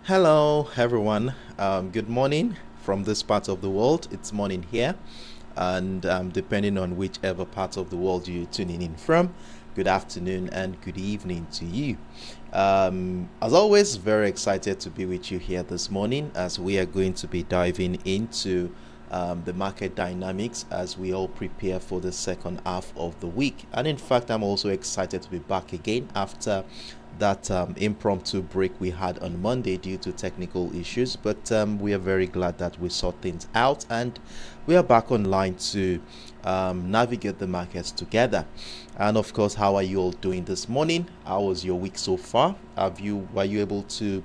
Hello, everyone. Good morning from this part of the world. It's morning here, and depending on whichever part of the world you're tuning in from, good afternoon and good evening to you. As always, very excited to be with you here this morning as we are going to be diving into the market dynamics as we all prepare for the second half of the week. And in fact, I'm also excited to be back again after that impromptu break we had on Monday due to technical issues. But we are very glad that we sort things out and we are back online to navigate the markets together. And of course, how are you all doing this morning? How was your week so far? Were you able to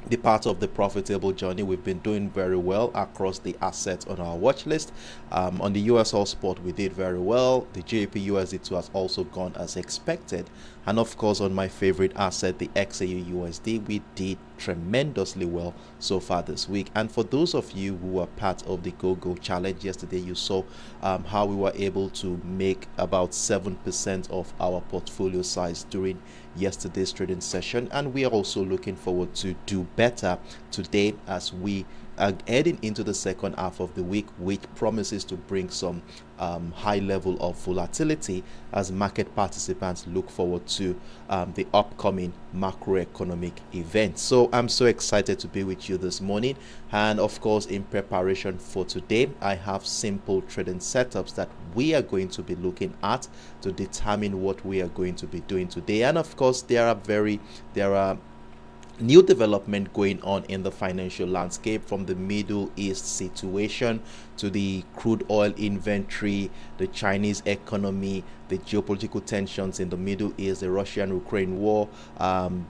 be part of the profitable journey? We've been doing very well across the assets on our watch list. On the USOILSPOT, we did very well. The GBPUSD has also gone as expected. And of course, on my favorite asset, the XAUUSD, we did tremendously well so far this week. And for those of you who were part of the Go challenge yesterday, you saw how we were able to make about 7% of our portfolio size during yesterday's trading session, and we are also looking forward to do better today as we are heading into the second half of the week, which promises to bring some high level of volatility as market participants look forward to the upcoming macroeconomic events. So I'm so excited to be with you this morning, and of course, in preparation for today, I have simple trading setups that we are going to be looking at to determine what we are going to be doing today. And of course, there are new development going on in the financial landscape, from the Middle East situation to the crude oil inventory, the Chinese economy, the geopolitical tensions in the Middle East, the Russian-Ukraine war,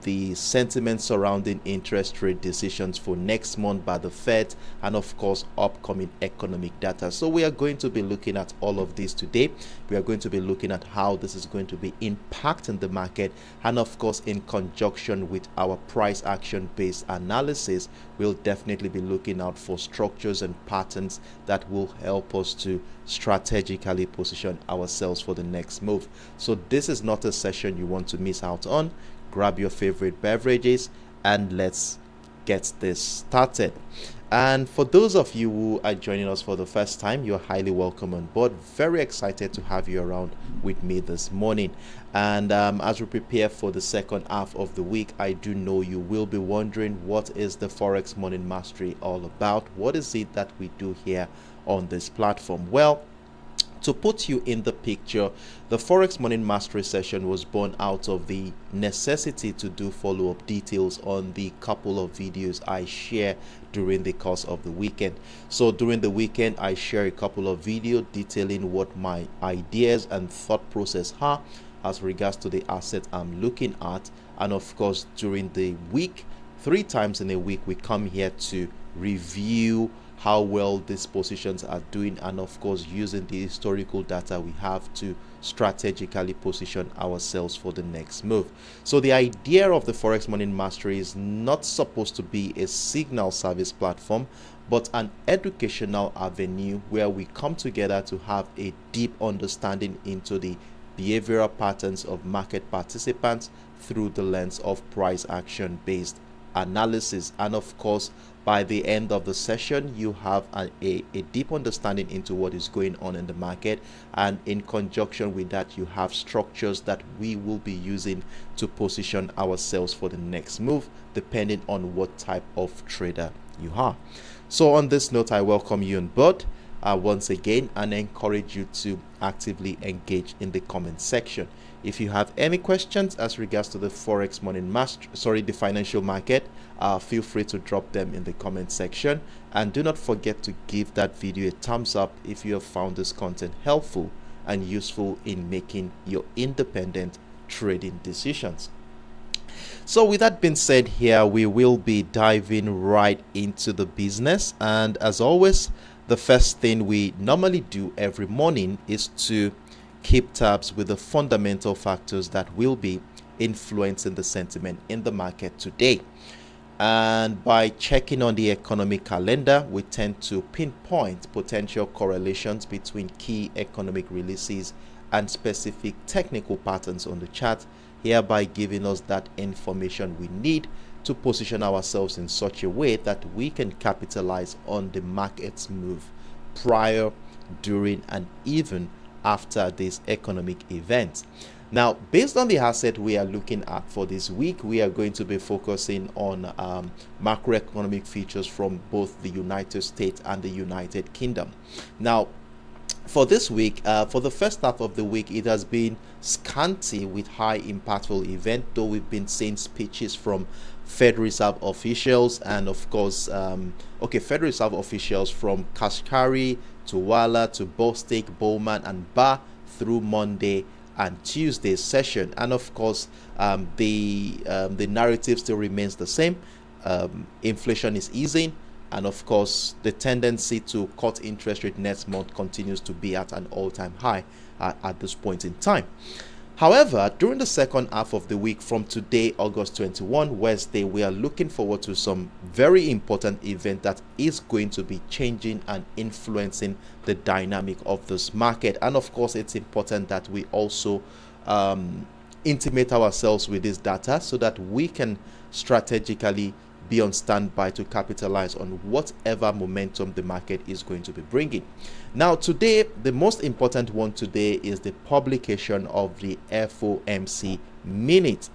the sentiment surrounding interest rate decisions for next month by the Fed, and of course upcoming economic data. So we are going to be looking at all of this today. We are going to be looking at how this is going to be impacting the market, and of course in conjunction with our price action based analysis, we'll definitely be looking out for structures and patterns that will help us to strategically position ourselves for the next move. So this is not a session you want to miss out on. Grab your favorite beverages and let's get this started. And for those of you who are joining us for the first time, you're highly welcome on board. Very excited to have you around with me this morning. And as we prepare for the second half of the week, I do know you will be wondering, what is the Forex Morning Mastery all about? What is it that we do here on this platform? Well, to put you in the picture, the Forex Morning Mastery session was born out of the necessity to do follow-up details on the couple of videos I share during the course of the weekend. So during the weekend, I share a couple of videos detailing what my ideas and thought process are as regards to the asset I'm looking at. And of course, during the week, 3 times in a week, we come here to review how well these positions are doing, and of course using the historical data we have to strategically position ourselves for the next move. So the idea of the Forex Morning Mastery is not supposed to be a signal service platform, but an educational avenue where we come together to have a deep understanding into the behavioral patterns of market participants through the lens of price action based analysis. And of course, by the end of the session, you have a deep understanding into what is going on in the market, and in conjunction with that, you have structures that we will be using to position ourselves for the next move, depending on what type of trader you are. So on this note, I welcome you on board once again and encourage you to actively engage in the comment section. If you have any questions as regards to the Forex Morning Mastery, the financial market, feel free to drop them in the comment section. And do not forget to give that video a thumbs up if you have found this content helpful and useful in making your independent trading decisions. So with that being said, here we will be diving right into the business. And as always, the first thing we normally do every morning is to keep tabs with the fundamental factors that will be influencing the sentiment in the market today. And by checking on the economic calendar, we tend to pinpoint potential correlations between key economic releases and specific technical patterns on the chart, hereby giving us that information we need to position ourselves in such a way that we can capitalize on the market's move prior, during, and even after this economic event. Now, based on the asset we are looking at for this week, we are going to be focusing on macroeconomic features from both the United States and the United Kingdom. Now, for this week, for the first half of the week, it has been scanty with high impactful event, though we've been seeing speeches from Federal Reserve officials and of course, Federal Reserve officials from Kashkari to Wala to Bostic, Bowman and Barr through Monday and Tuesday's session. And of course, the narrative still remains the same. Inflation is easing, and of course the tendency to cut interest rate next month continues to be at an all-time high at this point in time. However, during the second half of the week from today, August 21, Wednesday, we are looking forward to some very important event that is going to be changing and influencing the dynamic of this market. And of course, it's important that we also intimate ourselves with this data so that we can strategically be on standby to capitalize on whatever momentum the market is going to be bringing. Now, today, the most important one today is the publication of the FOMC minute.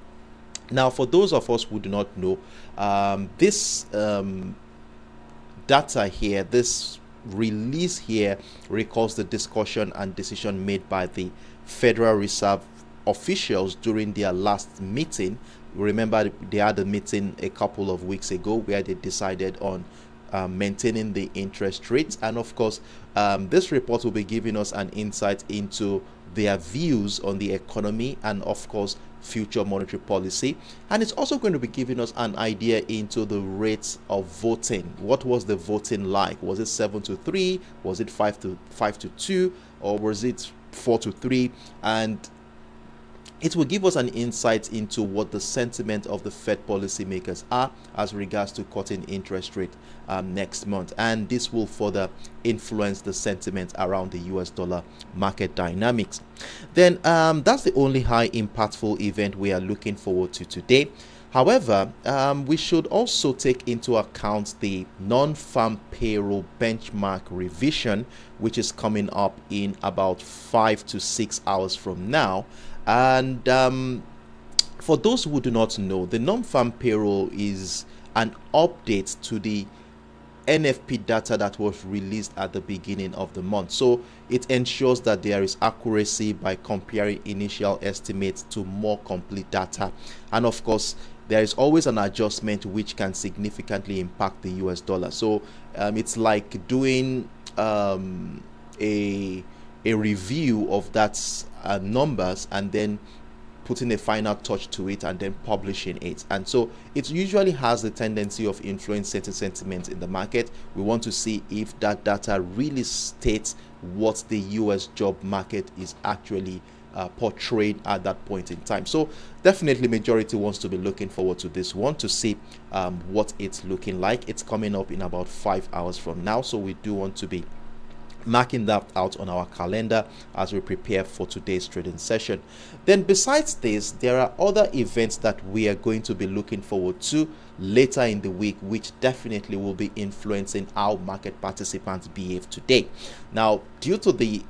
Now, for those of us who do not know, this data here, this release here recalls the discussion and decision made by the Federal Reserve officials during their last meeting. Remember, they had a meeting a couple of weeks ago where they decided on maintaining the interest rates. And of course, this report will be giving us an insight into their views on the economy and of course future monetary policy. And it's also going to be giving us an idea into the rates of voting. What was the voting like? Was it 7-3? Was it 5-2? Or was it 4-3? And it will give us an insight into what the sentiment of the Fed policymakers are as regards to cutting interest rate next month. And this will further influence the sentiment around the US dollar market dynamics. Then that's the only high impactful event we are looking forward to today. However, we should also take into account the non-farm payroll benchmark revision, which is coming up in about 5 to 6 hours from now. And for those who do not know, the non-farm payroll is an update to the NFP data that was released at the beginning of the month. So it ensures that there is accuracy by comparing initial estimates to more complete data. And of course, there is always an adjustment which can significantly impact the US dollar. So it's like doing a review of that numbers and then putting a final touch to it and then publishing it. And so it usually has the tendency of influencing sentiment in the market. We want to see if that data really states what the US job market is actually portrayed at that point in time. So definitely majority wants to be looking forward to this one to see what it's looking like. It's coming up in about 5 hours from now, so we do want to be marking that out on our calendar as we prepare for today's trading session. Then besides this, there are other events that we are going to be looking forward to later in the week, which definitely will be influencing how market participants behave today. Now, due to the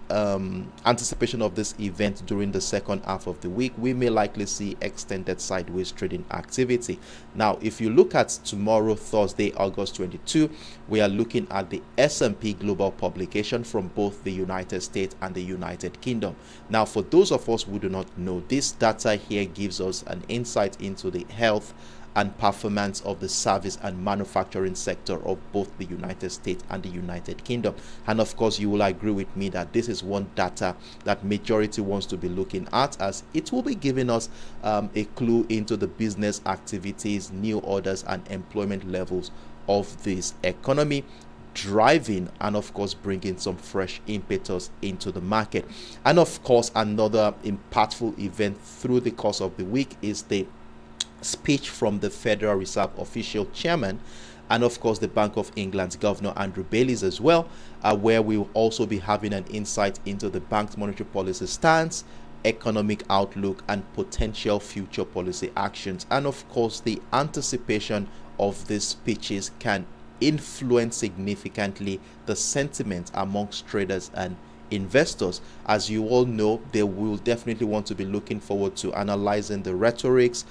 anticipation of this event during the second half of the week, we may likely see extended sideways trading activity. Now, if you look at tomorrow, Thursday, August 22, we are looking at the S&P Global publication from both the United States and the United Kingdom. Now, for those of us who do not know, this data here gives us an insight into the health and performance of the service and manufacturing sector of both the United States and the United Kingdom. And of course, you will agree with me that this is one data that majority wants to be looking at, as it will be giving us a clue into the business activities, new orders and employment levels of this economy, driving and of course bringing some fresh impetus into the market. And of course, another impactful event through the course of the week is the speech from the Federal Reserve official chairman and of course the Bank of England's Governor Andrew Bailey as well, where we will also be having an insight into the bank's monetary policy stance, economic outlook and potential future policy actions. And of course, the anticipation of these speeches can influence significantly the sentiment amongst traders and investors. As you all know, they will definitely want to be looking forward to analyzing the rhetorics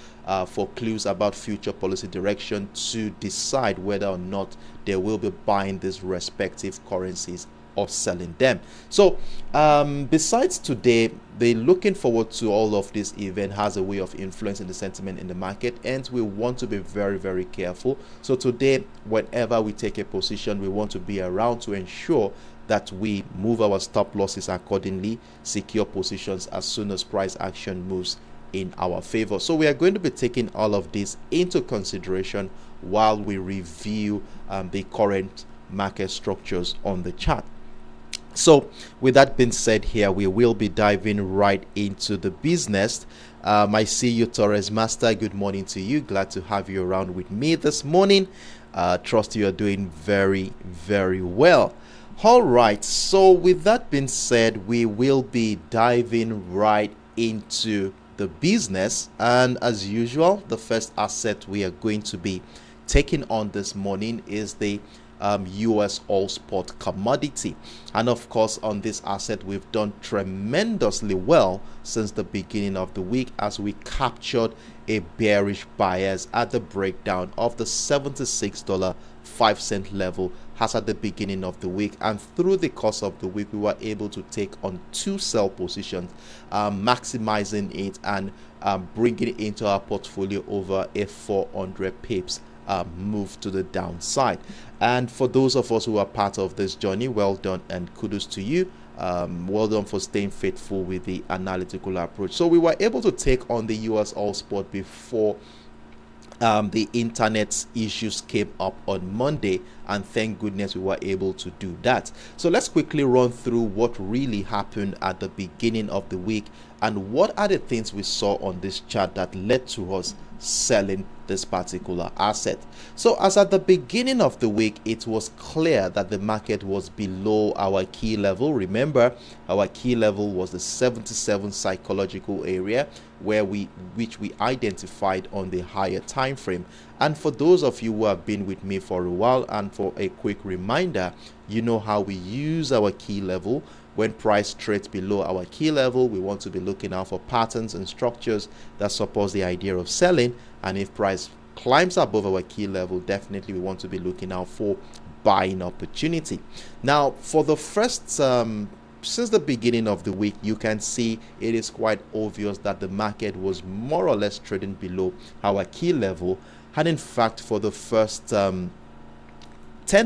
for clues about future policy direction to decide whether or not they will be buying these respective currencies or selling them. So besides today, the looking forward to all of this event has a way of influencing the sentiment in the market, and we want to be very, very careful. So today, whenever we take a position, we want to be around to ensure that we move our stop losses accordingly, secure positions as soon as price action moves in our favor. So we are going to be taking all of this into consideration while we review the current market structures on the chart. So with that being said, here we will be diving right into the business. I see you, Torres Master. Good morning to you. Glad to have you around with me this morning. Trust you are doing very, very well. All right, so with that being said, we will be diving right into the business, and as usual, the first asset we are going to be taking on this morning is the USOILSPOT commodity. And of course, on this asset, we've done tremendously well since the beginning of the week as we captured a bearish bias at the breakdown of the $76.05 level as at the beginning of the week, and through the course of the week we were able to take on 2 sell positions, maximizing it and bringing it into our portfolio over a 400 pips move to the downside. And for those of us who are part of this journey, well done and kudos to you. Well done for staying faithful with the analytical approach. So we were able to take on the USOILSPOT before the internet issues came up on Monday, and thank goodness we were able to do that. So let's quickly run through what really happened at the beginning of the week and what are the things we saw on this chart that led to us selling this particular asset. So as at the beginning of the week, it was clear that the market was below our key level. Remember, our key level was the 77 psychological area which we identified on the higher time frame. And for those of you who have been with me for a while, and for a quick reminder, you know how we use our key level. When price trades below our key level, we want to be looking out for patterns and structures that support the idea of selling. And if price climbs above our key level, definitely we want to be looking out for buying opportunity. Now, for the first since the beginning of the week, you can see it is quite obvious that the market was more or less trading below our key level. And in fact, for the first 10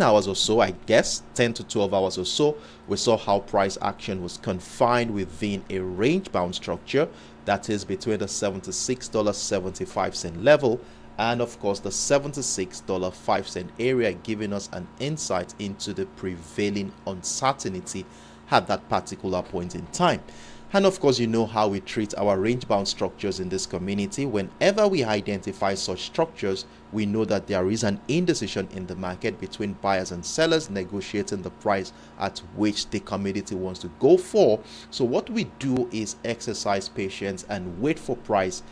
hours or so, I guess 10 to 12 hours or so, we saw how price action was confined within a range bound structure that is between the $76.75 level and of course the $76.05 area, giving us an insight into the prevailing uncertainty at that particular point in time. And of course, you know how we treat our range bound structures in this community. Whenever we identify such structures, we know that there is an indecision in the market between buyers and sellers negotiating the price at which the commodity wants to go for. So what we do is exercise patience and wait for price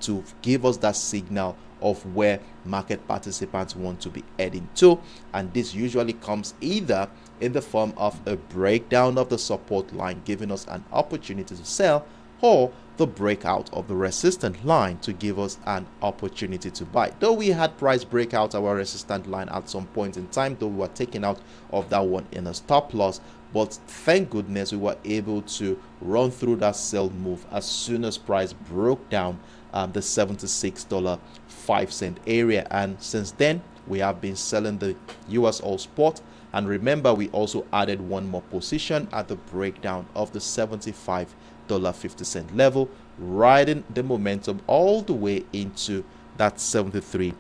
to give us that signal of where market participants want to be heading to. And this usually comes either in the form of a breakdown of the support line, giving us an opportunity to sell, or the breakout of the resistant line to give us an opportunity to buy. Though we had price break out our resistant line at some point in time, though we were taken out of that one in a stop loss, but thank goodness we were able to run through that sell move as soon as price broke down the $76.05 area. And since then, we have been selling the USOILSPOT. And remember, we also added one more position at the breakdown of the $75.50 level, riding the momentum all the way into that $73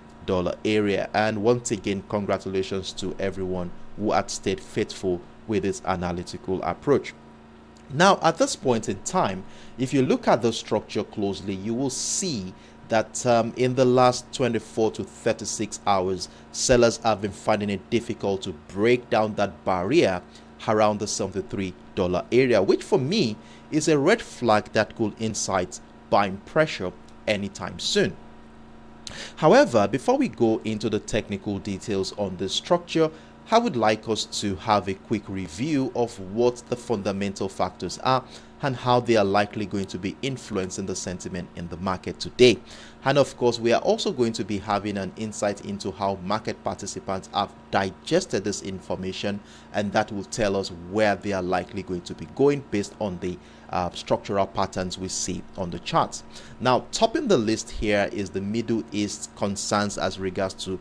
area. And once again, congratulations to everyone who had stayed faithful with this analytical approach. Now, at this point in time, if you look at the structure closely, you will see that in the last 24 to 36 hours, sellers have been finding it difficult to break down that barrier around the $73 area, which for me is a red flag that could incite buying pressure anytime soon. However, before we go into the technical details on this structure, I would like us to have a quick review of what the fundamental factors are and how they are likely going to be influencing the sentiment in the market today. And of course, we are also going to be having an insight into how market participants have digested this information, and that will tell us where they are likely going to be going based on the structural patterns we see on the charts. Now, topping the list here is the Middle East concerns as regards to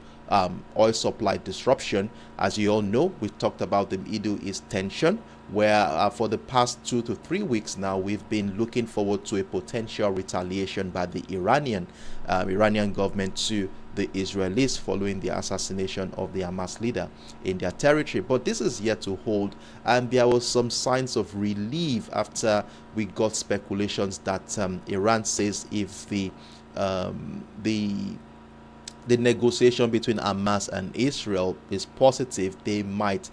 oil supply disruption. As you all know, we talked about the Middle East tension, where for the past 2 to 3 weeks now, we've been looking forward to a potential retaliation by the Iranian government to the Israelis following the assassination of the Hamas leader in their territory. But this is yet to hold, and there was some signs of relief after we got speculations that Iran says if the negotiation between Hamas and Israel is positive, they might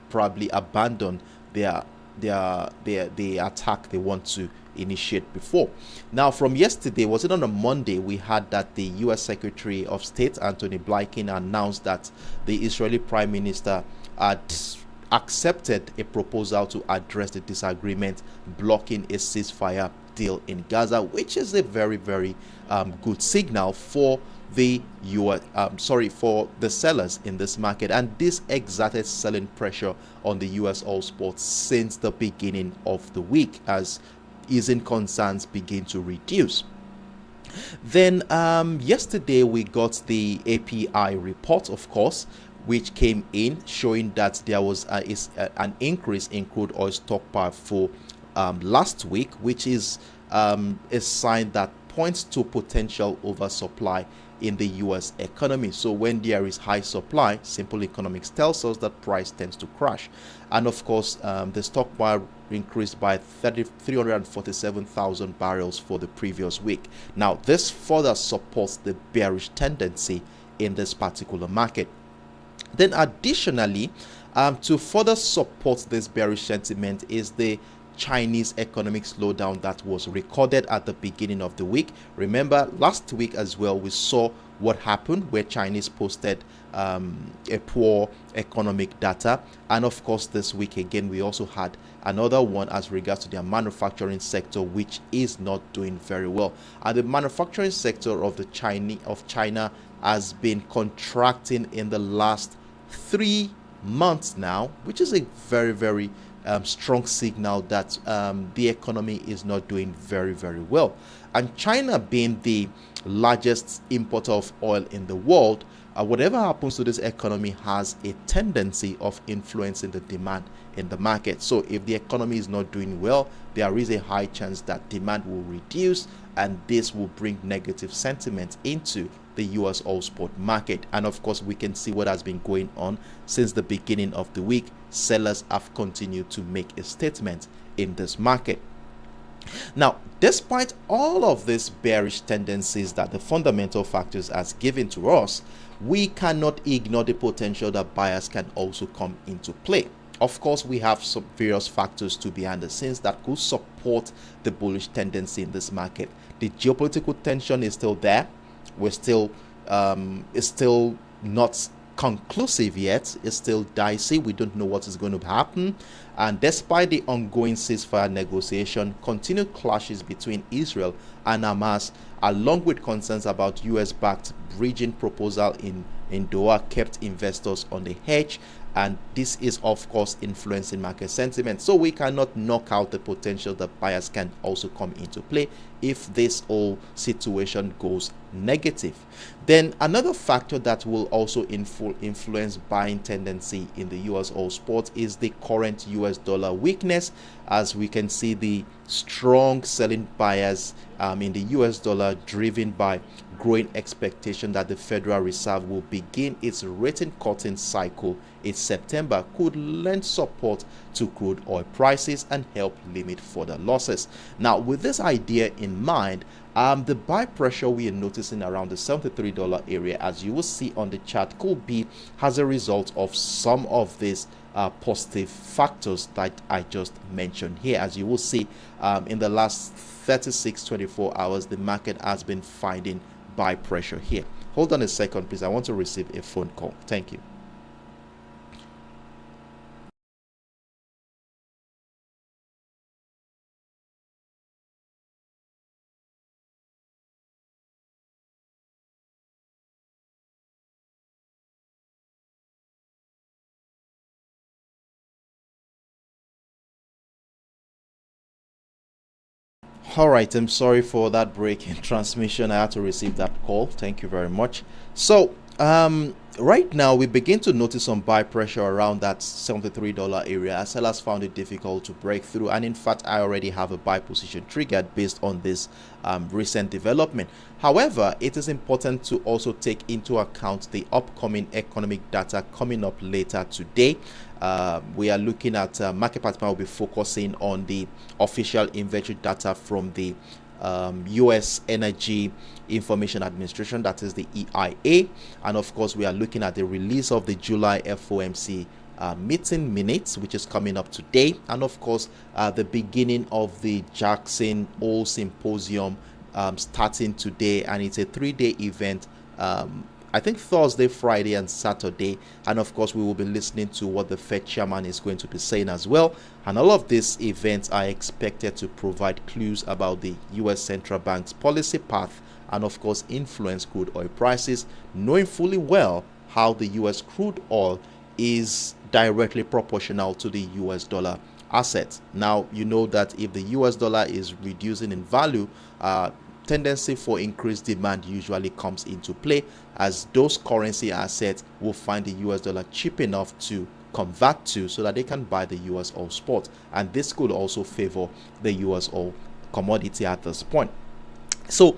probably abandon the attack they want to initiate before. Now, from yesterday, was it on a Monday, we had that the U.S. Secretary of State Antony Blinken announced that the Israeli Prime Minister had accepted a proposal to address the disagreement, blocking a ceasefire deal in Gaza, which is a very, very good signal for the for the sellers in this market, and this exerted selling pressure on the US oil spot since the beginning of the week as easing concerns begin to reduce. Then yesterday we got the API report, of course, which came in showing that there was an increase in crude oil stockpile for last week, which is a sign that points to potential oversupply in the US economy. So when there is high supply, simple economics tells us that price tends to crash. And of course, the stockpile increased by 347,000 barrels for the previous week. Now, this further supports the bearish tendency in this particular market. Then additionally, to further support this bearish sentiment is the Chinese economic slowdown that was recorded at the beginning of the week. Remember, last week as well, we saw what happened where Chinese posted a poor economic data. And of course, this week again, we also had another one as regards to their manufacturing sector, which is not doing very well. And the manufacturing sector of China has been contracting in the last 3 months now, which is a very, very strong signal that the economy is not doing very, very well. And China being the largest importer of oil in the world, whatever happens to this economy has a tendency of influencing the demand in the market. So if the economy is not doing well, there is a high chance that demand will reduce, and this will bring negative sentiment into the US oil spot market. And of course, we can see what has been going on since the beginning of the week. Sellers have continued to make a statement in this market. Now, despite all of these bearish tendencies that the fundamental factors has given to us, we cannot ignore the potential that buyers can also come into play. Of course, we have some various factors to behind the scenes that could support the bullish tendency in this market. The geopolitical tension is still there. It's still not conclusive yet. It's still dicey. We don't know what is going to happen. And despite the ongoing ceasefire negotiation, continued clashes between Israel and Hamas, along with concerns about US-backed bridging proposal in Doha, kept investors on the edge. And this is, of course, influencing market sentiment. So we cannot knock out the potential that buyers can also come into play if this whole situation goes negative. Then another factor that will also influence buying tendency in the US oil spot is the current US dollar weakness, as we can see the strong selling buyers in the US dollar driven by growing expectation that the Federal Reserve will begin its rate cutting cycle, its September could lend support to crude oil prices and help limit further losses. Now, with this idea in mind, the buy pressure we are noticing around the $73 area, as you will see on the chart, could be as a result of some of these positive factors that I just mentioned here. As you will see, in the last 24 hours, the market has been finding buy pressure here. Hold on a second, please. I want to receive a phone call. Thank you. All right, I'm sorry for that break in transmission. I had to receive that call. Thank you very much. So, right now we begin to notice some buy pressure around that $73 area, as sellers found it difficult to break through. And in fact, I already have a buy position triggered based on this recent development. However, it is important to also take into account the upcoming economic data coming up later today. We are looking at market participants will be focusing on the official inventory data from the U.S. Energy Information Administration, that is the EIA, and of course we are looking at the release of the July FOMC meeting minutes, which is coming up today, and of course the beginning of the Jackson Hole Symposium starting today, and it's a 3-day event. I think Thursday, Friday, and Saturday. And of course, we will be listening to what the Fed chairman is going to be saying as well. And all of these events are expected to provide clues about the U.S. Central Bank's policy path and, of course, influence crude oil prices, knowing fully well how the U.S. crude oil is directly proportional to the U.S. dollar asset. Now, you know that if the U.S. dollar is reducing in value, tendency for increased demand usually comes into play, as those currency assets will find the US dollar cheap enough to convert to, so that they can buy the US oil spot, and this could also favor the US oil commodity at this point. So,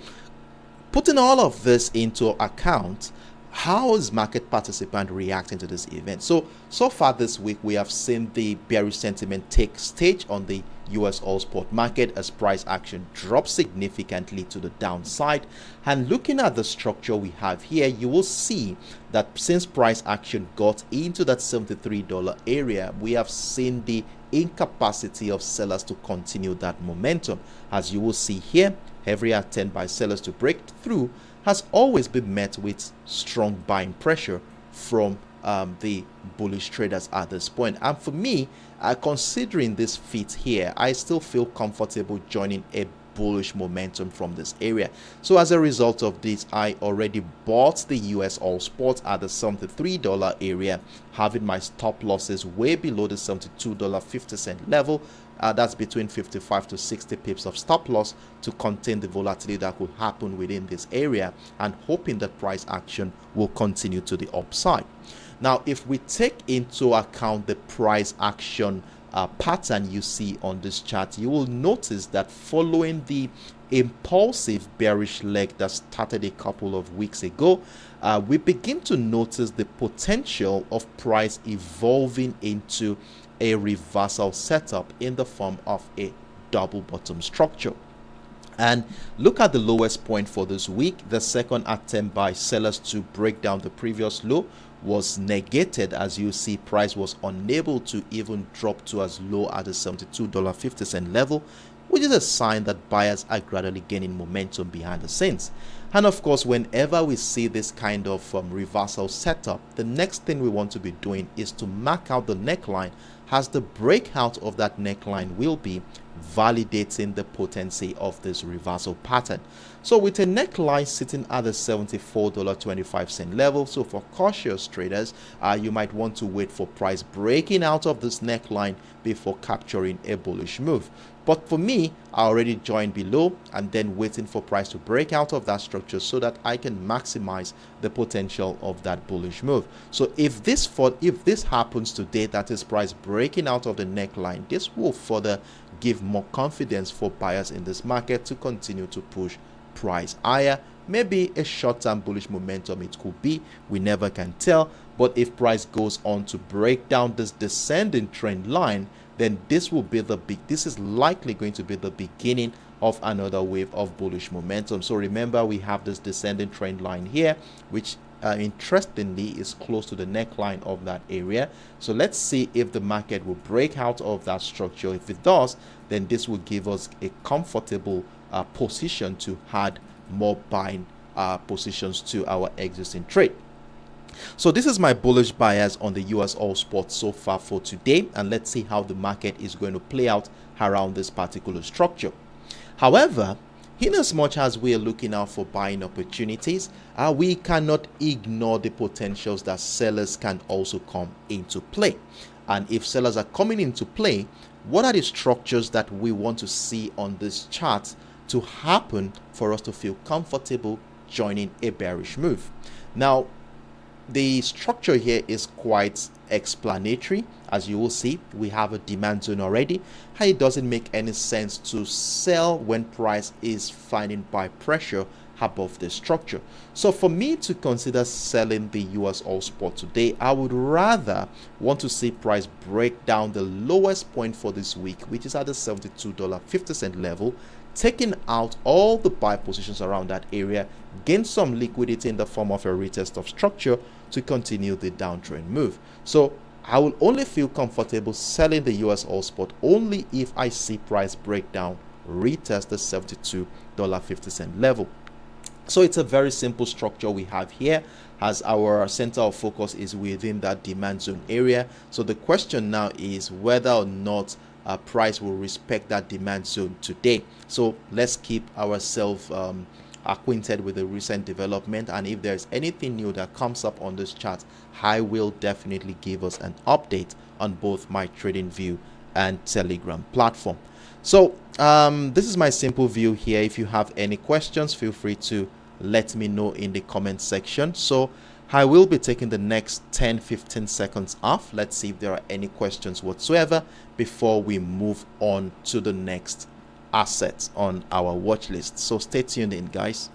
putting all of this into account, how is market participant reacting to this event? So far this week, we have seen the bearish sentiment take stage on the US oil spot market as price action drops significantly to the downside. And looking at the structure we have here, you will see that since price action got into that $73 area, we have seen the incapacity of sellers to continue that momentum. As you will see here, every attempt by sellers to break through has always been met with strong buying pressure from the bullish traders at this point. And for me, considering this fit here, I still feel comfortable joining a bullish momentum from this area. So as a result of this, I already bought the US oil spot at the $73 area, having my stop losses way below the $72.50 level. That's between 55 to 60 pips of stop loss to contain the volatility that could happen within this area, and hoping that price action will continue to the upside. Now, if we take into account the price action pattern you see on this chart, you will notice that following the impulsive bearish leg that started a couple of weeks ago, we begin to notice the potential of price evolving into a reversal setup in the form of a double bottom structure. And look at the lowest point for this week. The second attempt by sellers to break down the previous low was negated. As you see, price was unable to even drop to as low as the $72.50 level, which is a sign that buyers are gradually gaining momentum behind the scenes. And of course, whenever we see this kind of reversal setup, the next thing we want to be doing is to mark out the neckline, as the breakout of that neckline will be validating the potency of this reversal pattern. So with a neckline sitting at the $74.25 level, so for cautious traders, you might want to wait for price breaking out of this neckline before capturing a bullish move. But for me, I already joined below and then waiting for price to break out of that structure so that I can maximize the potential of that bullish move. So if this happens today, that is price breaking out of the neckline, this will further give more confidence for buyers in this market to continue to push price higher. Maybe a short-term bullish momentum it could be, we never can tell, But if price goes on to break down this descending trend line, then this is likely going to be the beginning of another wave of bullish momentum. So remember, we have this descending trend line here, which interestingly is close to the neckline of that area. So let's see if the market will break out of that structure. If it does, then this will give us a comfortable position to add more buying positions to our existing trade. So this is my bullish bias on the US All Spot so far for today, and let's see how the market is going to play out around this particular structure. However, in as much as we are looking out for buying opportunities, we cannot ignore the potentials that sellers can also come into play. And if sellers are coming into play, what are the structures that we want to see on this chart to happen for us to feel comfortable joining a bearish move? Now, the structure here is quite explanatory. As you will see, we have a demand zone already. It doesn't make any sense to sell when price is finding buy pressure above the structure. So for me to consider selling the US All Spot today, I would rather want to see price break down the lowest point for this week, which is at the $72.50 level, taking out all the buy positions around that area, gain some liquidity in the form of a retest of structure to continue the downtrend move. So I will only feel comfortable selling the US All Spot only if I see price break down, retest the $72.50 level. So it's a very simple structure we have here, as our center of focus is within that demand zone area. So the question now is whether or not price will respect that demand zone today. So let's keep ourselves acquainted with the recent development, and if there's anything new that comes up on this chart, I will definitely give us an update on both my TradingView and Telegram platform. So this is my simple view here. If you have any questions, feel free to let me know in the comment section. So I will be taking the next 10-15 seconds off. Let's see if there are any questions whatsoever before we move on to the next assets on our watch list. So stay tuned in, guys.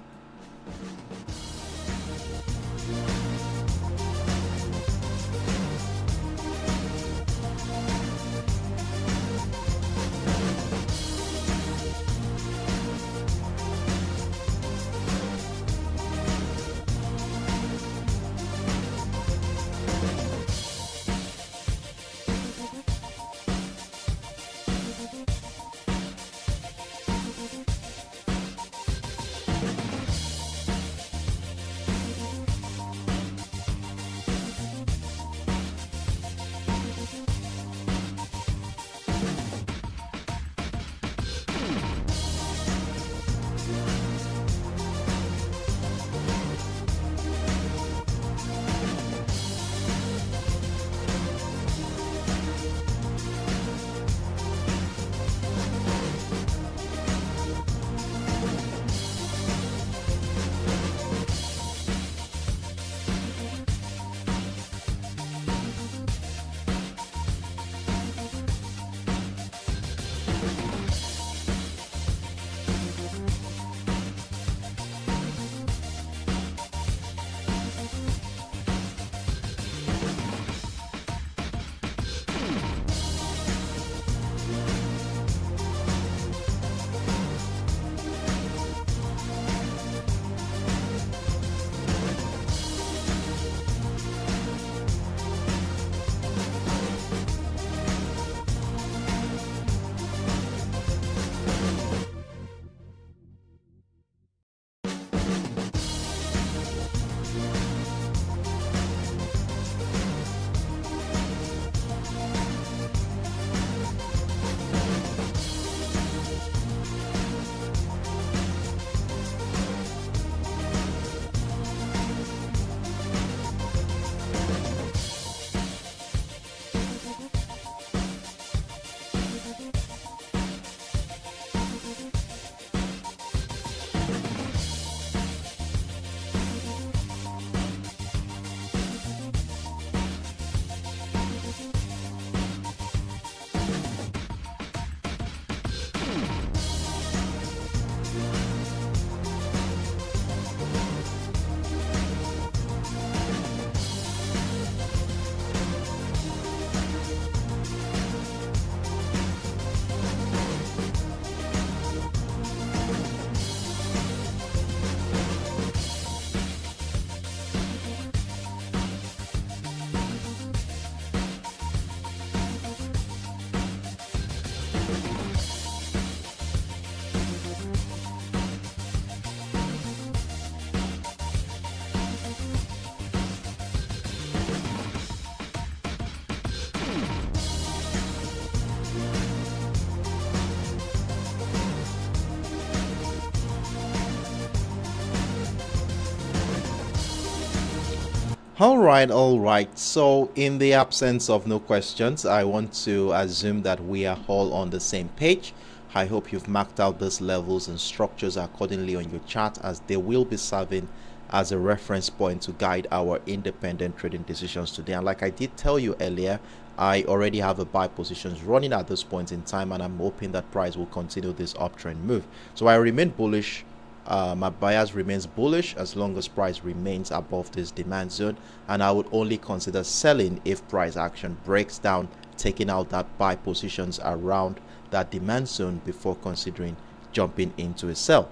All right. So, in the absence of no questions, I want to assume that we are all on the same page. I hope you've marked out these levels and structures accordingly on your chart, as they will be serving as a reference point to guide our independent trading decisions today. And like I did tell you earlier, I already have a buy positions running at this point in time, and I'm hoping that price will continue this uptrend move. So I remain bullish. My bias remains bullish as long as price remains above this demand zone, and I would only consider selling if price action breaks down, taking out that buy positions around that demand zone before considering jumping into a sell.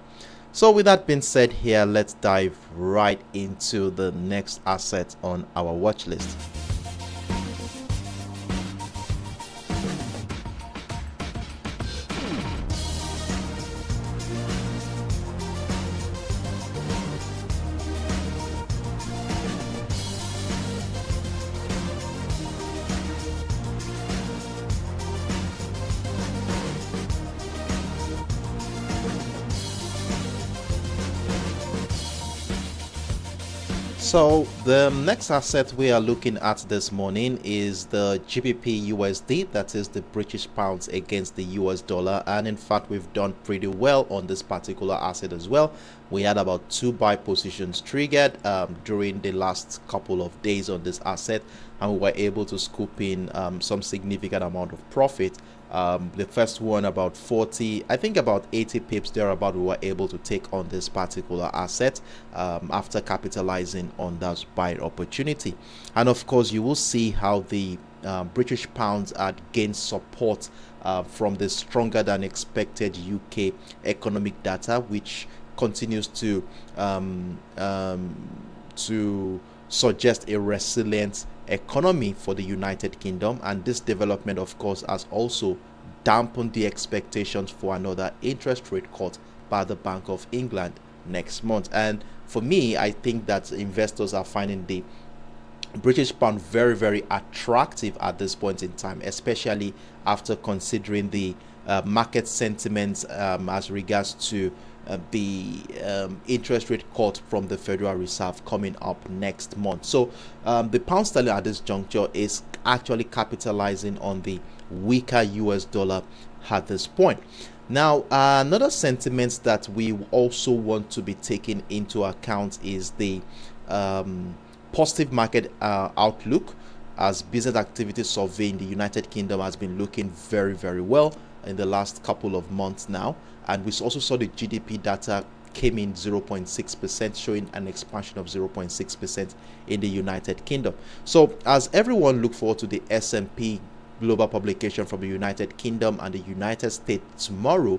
So with that being said here, let's dive right into the next asset on our watch list. So the next asset we are looking at this morning is the GBPUSD, that is the British pounds against the US dollar, and in fact we've done pretty well on this particular asset as well. We had about 2 buy positions triggered during the last couple of days on this asset, and we were able to scoop in some significant amount of profit. The first one about 40, I think about 80 pips thereabout, we were able to take on this particular asset after capitalizing on that buy opportunity. And of course you will see how the British pounds had gained support from the stronger than expected UK economic data, which continues to suggest a resilient economy for the United Kingdom. And this development of course has also dampened the expectations for another interest rate cut by the Bank of England next month. And for me, I think that investors are finding the British pound very attractive at this point in time, especially after considering the market sentiments as regards to the interest rate cut from the Federal Reserve coming up next month. So the pound sterling at this juncture is actually capitalizing on the weaker US dollar at this point. Now another sentiment that we also want to be taking into account is the positive market outlook, as business activity survey in the United Kingdom has been looking very well in the last couple of months now. And we also saw the GDP data came in 0.6%, showing an expansion of 0.6% in the United Kingdom. So as everyone look forward to the S&P global publication from the United Kingdom and the United States tomorrow,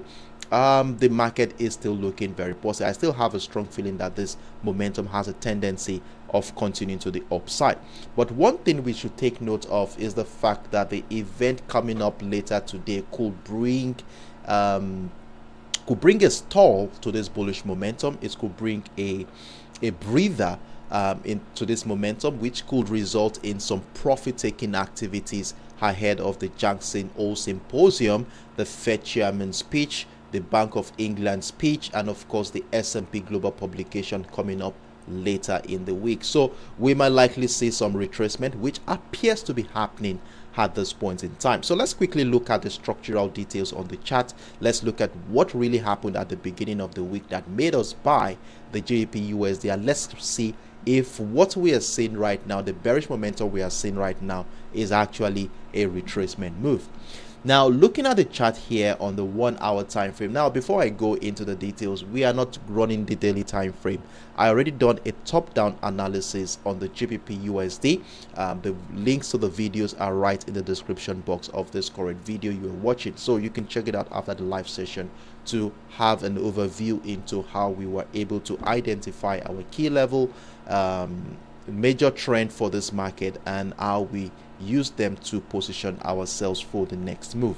the market is still looking very positive. I still have a strong feeling that this momentum has a tendency of continuing to the upside. But one thing we should take note of is the fact that the event coming up later today could bring a stall to this bullish momentum. It could bring a breather into this momentum, which could result in some profit-taking activities ahead of the Jackson Hole Symposium, the Fed Chairman's speech, the Bank of England speech, and of course the S&P Global publication coming up later in the week. So we might likely see some retracement, which appears to be happening at this point in time. So let's quickly look at the structural details on the chart. Let's look at what really happened at the beginning of the week that made us buy the GBPUSD, and let's see if what we are seeing right now, the bearish momentum we are seeing right now, is actually a retracement move. Now looking at the chart here on the 1 hour time frame. Now before I go into the details, we are not running the daily time frame. I already done a top-down analysis on the GBPUSD. The links to the videos are right in the description box of this current video you are watching, so you can check it out after the live session to have an overview into how we were able to identify our key level, major trend for this market, and how we use them to position ourselves for the next move.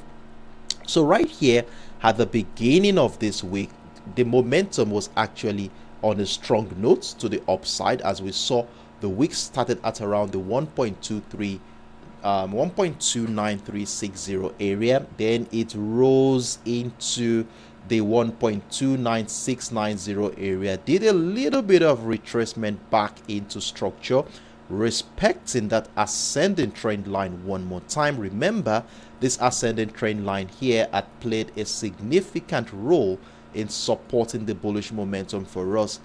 So right here at the beginning of this week, the momentum was actually on a strong note to the upside, as we saw the week started at around the 1.29360 area. Then it rose into the 1.29690 area, did a little bit of retracement back into structure, respecting that ascending trend line one more time. Remember, this ascending trend line here had played a significant role in supporting the bullish momentum for us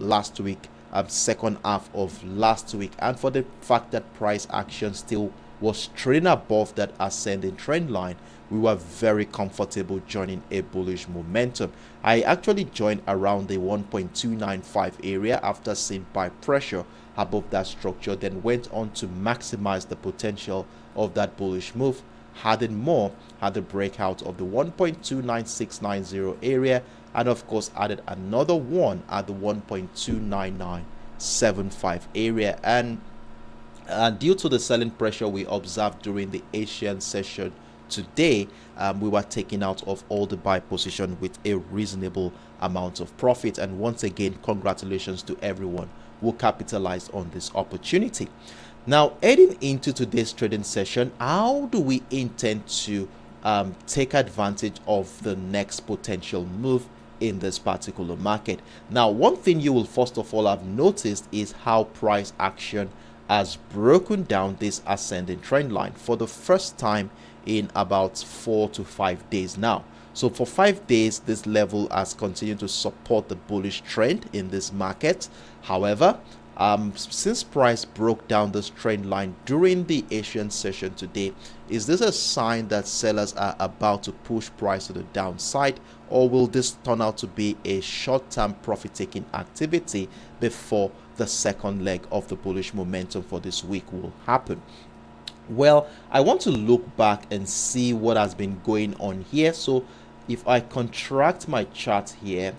last week, second half of last week, and for the fact that price action still was trading above that ascending trend line, we were very comfortable joining a bullish momentum. I actually joined around the 1.295 area after seeing buy pressure above that structure, then went on to maximize the potential of that bullish move. Adding more, had the breakout of the 1.29690 area, and of course added another one at the 1.29975 area. And due to the selling pressure we observed during the Asian session today, we were taking out of all the buy position with a reasonable amount of profit. And once again, congratulations to everyone who capitalized on this opportunity. Now, heading into today's trading session, how do we intend to take advantage of the next potential move in this particular market? Now, one thing you will first of all have noticed is how price action has broken down this ascending trend line for the first time in about 4 to 5 days now. So for 5 days, this level has continued to support the bullish trend in this market. However, since price broke down this trend line during the Asian session today, is this a sign that sellers are about to push price to the downside, or will this turn out to be a short-term profit-taking activity before the second leg of the bullish momentum for this week will happen? Well, I want to look back and see what has been going on here. So if I contract my chart here,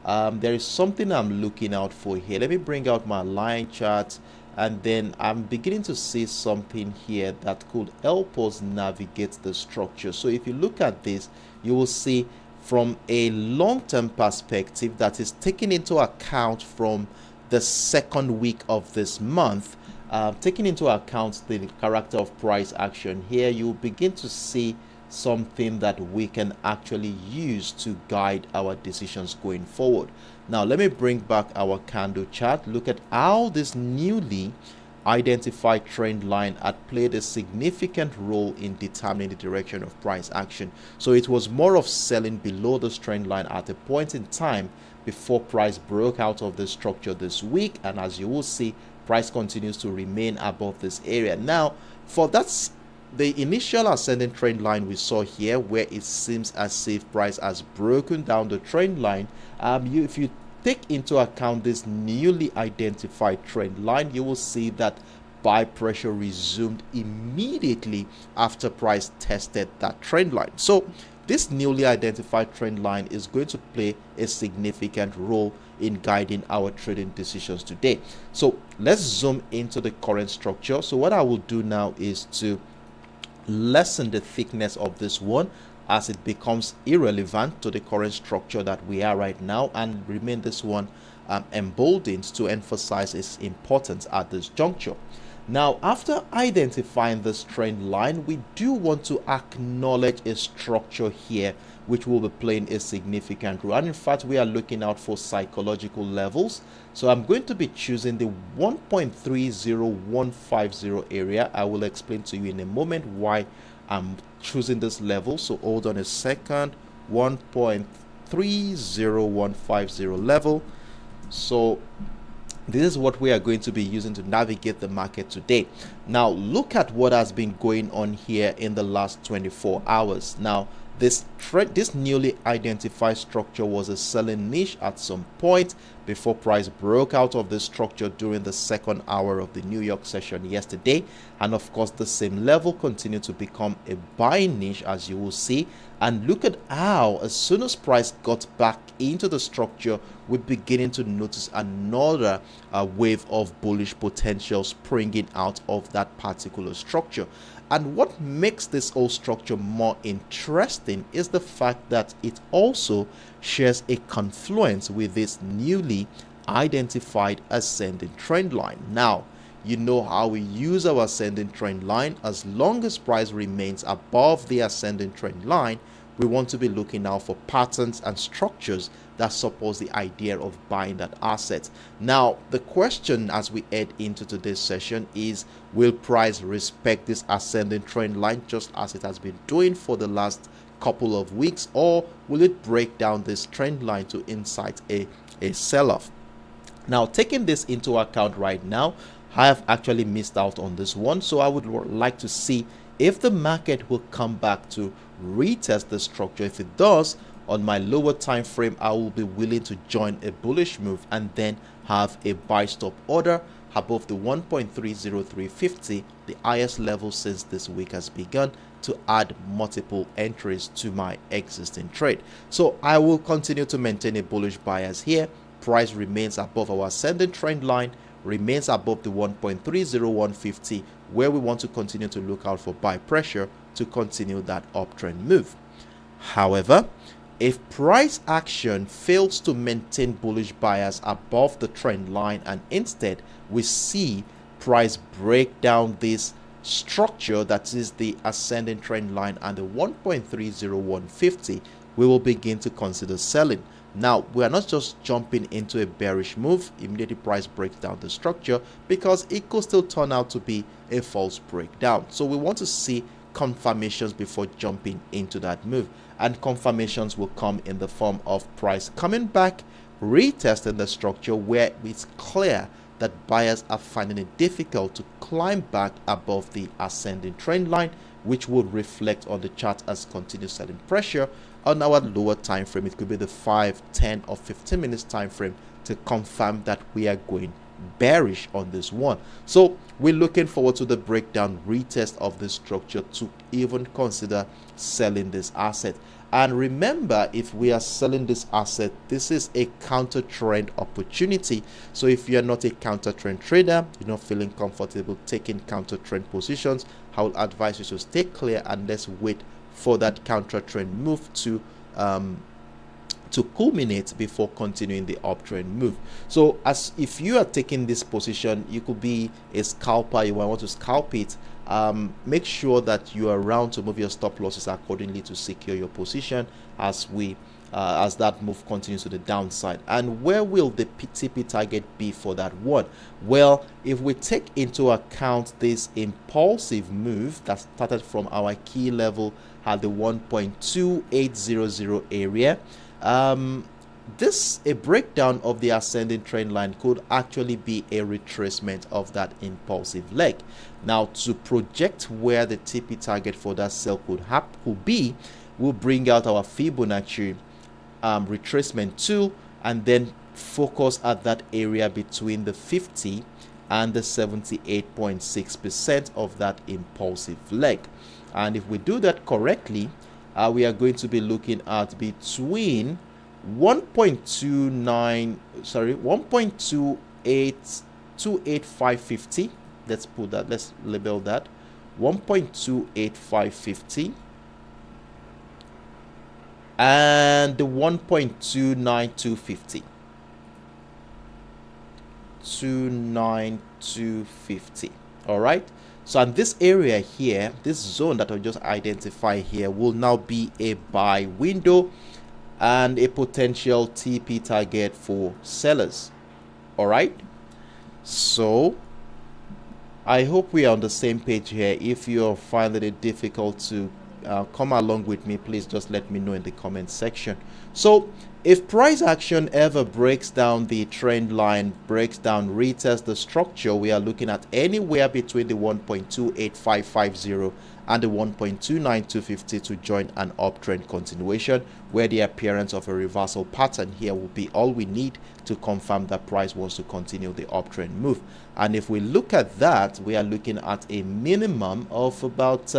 there is something I'm looking out for here. Let me bring out my line chart, and then I'm beginning to see something here that could help us navigate the structure. So if you look at this, you will see from a long-term perspective that is taken into account from the second week of this month, taking into account the character of price action here, you will begin to see something that we can actually use to guide our decisions going forward. Now, let me bring back our candle chart. Look at how this newly identified trend line had played a significant role in determining the direction of price action. So it was more of selling below this trend line at a point in time before price broke out of the structure this week, and as you will see, price continues to remain above this area. Now, for that's the initial ascending trend line we saw here, where it seems as if price has broken down the trend line, if you take into account this newly identified trend line, you will see that buy pressure resumed immediately after price tested that trend line. So this newly identified trend line is going to play a significant role in guiding our trading decisions today. So let's zoom into the current structure. So what I will do now is to lessen the thickness of this one as it becomes irrelevant to the current structure that we are right now, and remain this one emboldened to emphasize its importance at this juncture. Now, after identifying this trend line, we do want to acknowledge a structure here which will be playing a significant role, and in fact we are looking out for psychological levels. So I'm going to be choosing the 1.30150 area. I will explain to you in a moment why I'm choosing this level. So hold on a second. 1.30150 level. So this is what we are going to be using to navigate the market today. Now look at what has been going on here in the last 24 hours. Now this newly identified structure was a selling niche at some point before price broke out of this structure during the second hour of the New York session yesterday, and of course the same level continued to become a buying niche, as you will see. And look at how as soon as price got back into the structure, we're beginning to notice another wave of bullish potential springing out of that particular structure. And what makes this whole structure more interesting is the fact that it also shares a confluence with this newly identified ascending trend line. Now, you know how we use our ascending trend line. As long as price remains above the ascending trend line, we want to be looking now for patterns and structures that supports the idea of buying that asset. Now, the question as we head into today's session is, will price respect this ascending trend line just as it has been doing for the last couple of weeks, or will it break down this trend line to incite a sell-off? Now, taking this into account right now, I have actually missed out on this one, so I would like to see if the market will come back to retest the structure. If it does, on my lower time frame, I will be willing to join a bullish move and then have a buy stop order above the 1.30350, the highest level since this week has begun, to add multiple entries to my existing trade. So I will continue to maintain a bullish bias here. Price remains above our ascending trend line, remains above the 1.30150, where we want to continue to look out for buy pressure to continue that uptrend move. However, if price action fails to maintain bullish bias above the trend line and instead we see price break down this structure that is the ascending trend line and the 1.30150, we will begin to consider selling. Now, we are not just jumping into a bearish move immediately price breaks down the structure, because it could still turn out to be a false breakdown. So we want to see confirmations before jumping into that move, and confirmations will come in the form of price coming back, retesting the structure where it's clear that buyers are finding it difficult to climb back above the ascending trend line, which would reflect on the chart as continued selling pressure on our lower time frame. It could be the 5, 10 or 15 minutes time frame to confirm that we are going bearish on this one. So we're looking forward to the breakdown retest of this structure to even consider selling this asset. And remember, if we are selling this asset, this is a counter trend opportunity. So if you're not a counter trend trader, you're not feeling comfortable taking counter trend positions, I would advise you to stay clear and let's wait for that counter trend move to culminate before continuing the uptrend move. So as if you are taking this position, you could be a scalper, you might want to scalp it. Make sure that you are around to move your stop losses accordingly to secure your position as that move continues to the downside. And where will the TP target be for that one? Well, if we take into account this impulsive move that started from our key level at the 1.2800 area, a breakdown of the ascending trend line could actually be a retracement of that impulsive leg. Now, to project where the TP target for that sell could be, we'll bring out our Fibonacci retracement tool and then focus at that area between the 50 and the 78.6% of that impulsive leg. And if we do that correctly, we are going to be looking at between 1.28550. Let's label that 1.28550 and the 1.29250. 29250. All right. So in this area here, this zone that I just identified here will now be a buy window and a potential TP target for sellers. All right. So I hope we are on the same page here. If you're finding it difficult to come along with me, please just let me know in the comment section. So if price action ever breaks down the trend line, breaks down, retests the structure, we are looking at anywhere between the 1.28550 and the 1.29250 to join an uptrend continuation, where the appearance of a reversal pattern here will be all we need to confirm that price wants to continue the uptrend move. And if we look at that, we are looking at a minimum of about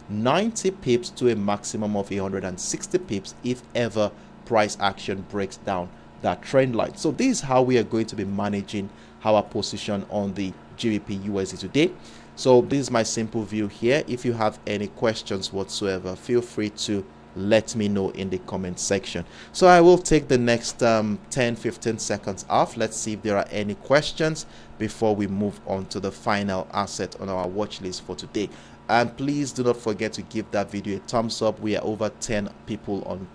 90 pips to a maximum of 160 pips if ever price action breaks down that trend line. So this is how we are going to be managing our position on the GBPUSD today. So this is my simple view here. If you have any questions whatsoever, feel free to let me know in the comment section. So I will take the next 10-15 seconds off. Let's see if there are any questions before we move on to the final asset on our watch list for today. And please do not forget to give that video a thumbs up. We are over 10 people on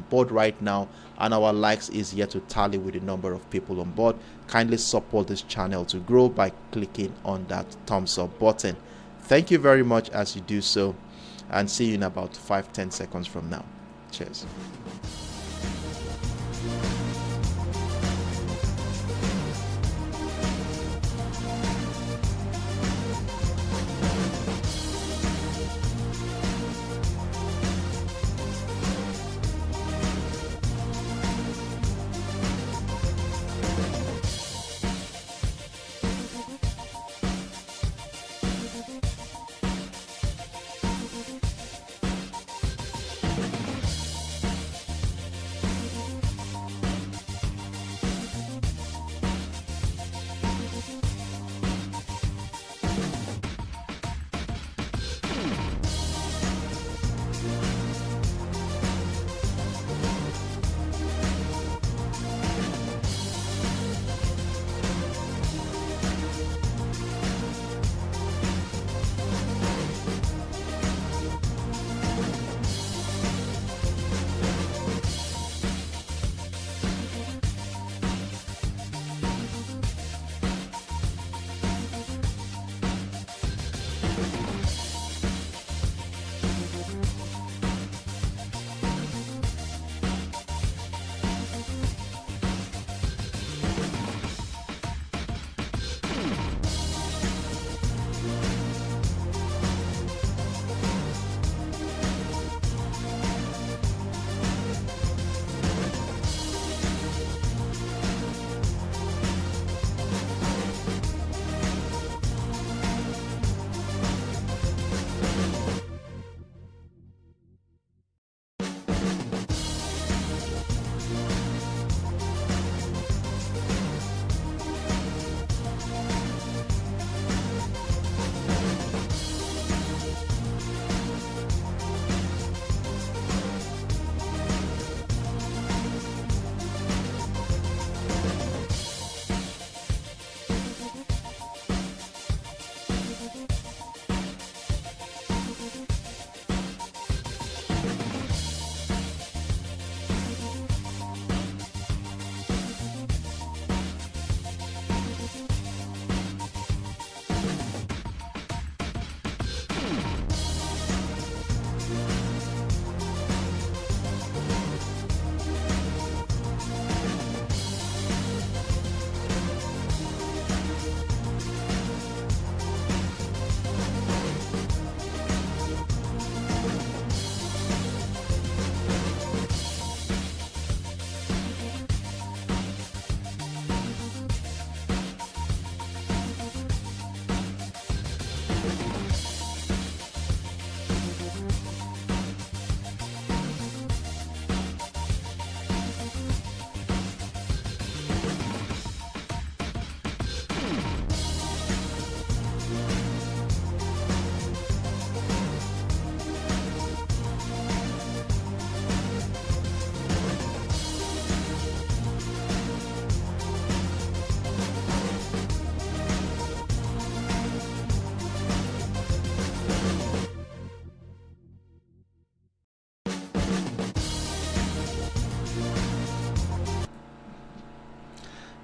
board right now, and our likes is yet to tally with the number of people on board. Kindly support this channel to grow by clicking on that thumbs up button. Thank you very much as you do so, and see you in about 5-10 seconds from now. Cheers.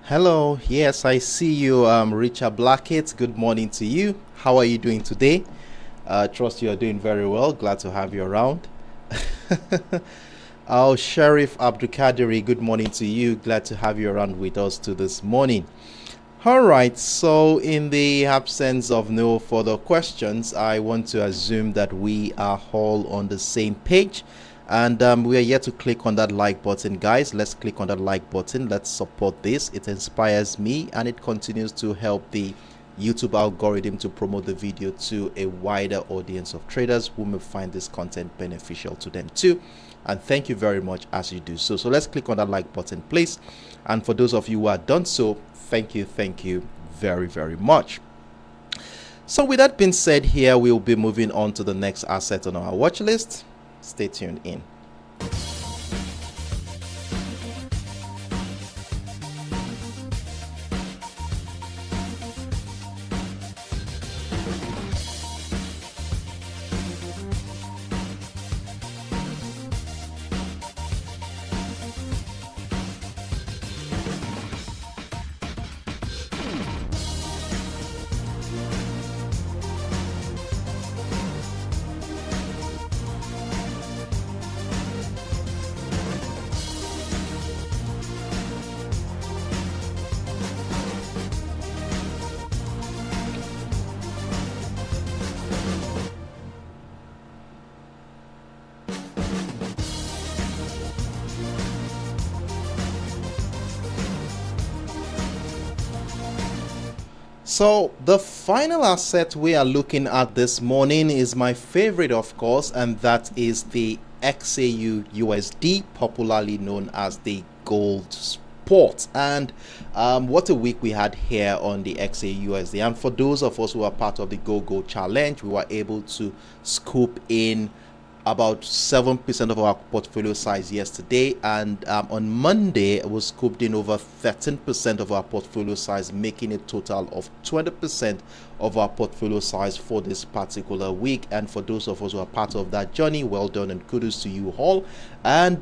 Hello, yes, I see you, Richard Blackett. Good morning to you. How are you doing today? Trust you are doing very well. Glad to have you around. Oh, Sheriff Abdulkadiri, good morning to you. Glad to have you around with us to this morning. All right, so in the absence of no further questions, I want to assume that we are all on the same page. And we are yet to click on that like button, guys. Let's click on that like button. Let's support this. It inspires me and it continues to help the YouTube algorithm to promote the video to a wider audience of traders who may find this content beneficial to them too. And thank you very much as you do so. So let's click on that like button, please. And for those of you who have done so, thank you very, very much. So with that being said, here we'll be moving on to the next asset on our watch list. Stay tuned in. So the final asset we are looking at this morning is my favorite, of course, and that is the XAUUSD, popularly known as the gold spot. And what a week we had here on the XAUUSD. And for those of us who are part of the Go Challenge, we were able to scoop in about 7% of our portfolio size yesterday, and on Monday we scooped in over 13% of our portfolio size, making a total of 20% of our portfolio size for this particular week. And for those of us who are part of that journey, well done and kudos to you all. And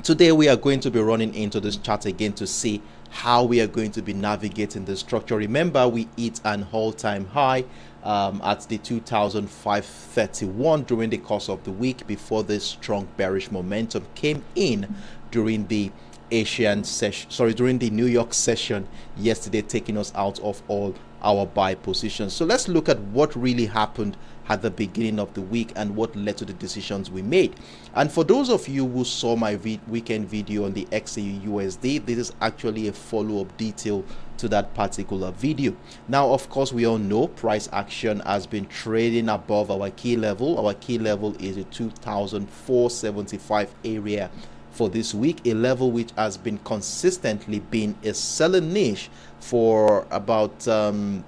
today we are going to be running into this chart again to see how we are going to be navigating the structure. Remember, we hit an all-time high at the 2,531 during the course of the week before this strong bearish momentum came in during the during the New York session yesterday, taking us out of all our buy positions. So let's look at what really happened at the beginning of the week and what led to the decisions we made. And for those of you who saw my weekend video on the XAUUSD, this is actually a follow-up detail to that particular video. Now, of course, we all know price action has been trading above our key level. Our key level is a 2,475 area for this week, a level which has been consistently been a selling niche for about 2-3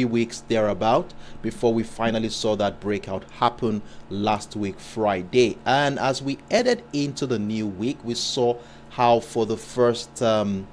weeks thereabout, before we finally saw that breakout happen last week Friday. And as we headed into the new week, we saw how for the first 20